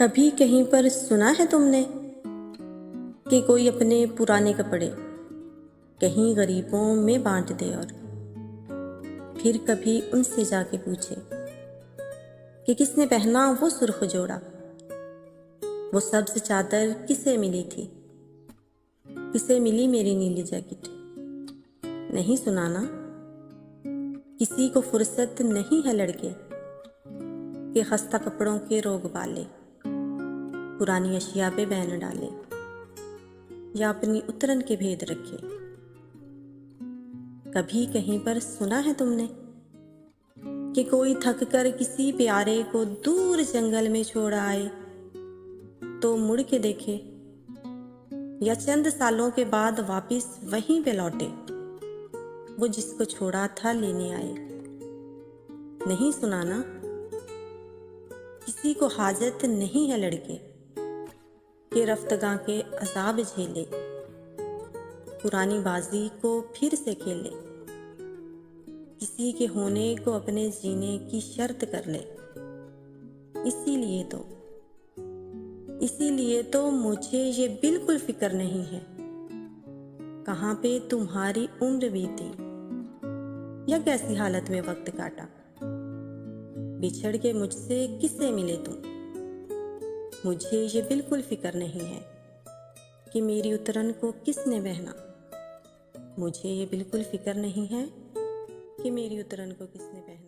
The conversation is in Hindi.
कभी कहीं पर सुना है तुमने कि कोई अपने पुराने कपड़े कहीं गरीबों में बांट दे और फिर कभी उनसे जाके पूछे कि किसने पहना वो सुर्ख जोड़ा, वो सब्ज चादर किसे मिली थी, किसे मिली मेरी नीली जैकेट। नहीं सुनाना, किसी को फुर्सत नहीं है लड़के कि खस्ता कपड़ों के रोग वाले पुरानी अशिया पे बैन डाले या अपनी उतरन के भेद रखे। कभी कहीं पर सुना है तुमने कि कोई थक कर किसी प्यारे को दूर जंगल में छोड़ आए तो मुड़ के देखे, या चंद सालों के बाद वापस वहीं पे लौटे वो जिसको छोड़ा था लेने आए। नहीं सुनाना, किसी को हाजत नहीं है लड़के कि रफ्तगां के अजाब झेले, पुरानी बाजी को फिर से खेले, किसी के होने को अपने जीने की शर्त कर ले। इसीलिए तो मुझे ये बिल्कुल फिक्र नहीं है कहाँ पे तुम्हारी उम्र बीती या कैसी हालत में वक्त काटा। बिछड़ के मुझसे किससे मिले तुम, मुझे ये बिल्कुल फिक्र नहीं है कि मेरी उतरन को किसने बहना। मुझे ये बिल्कुल फिक्र नहीं है कि मेरी उतरन को किसने पहना।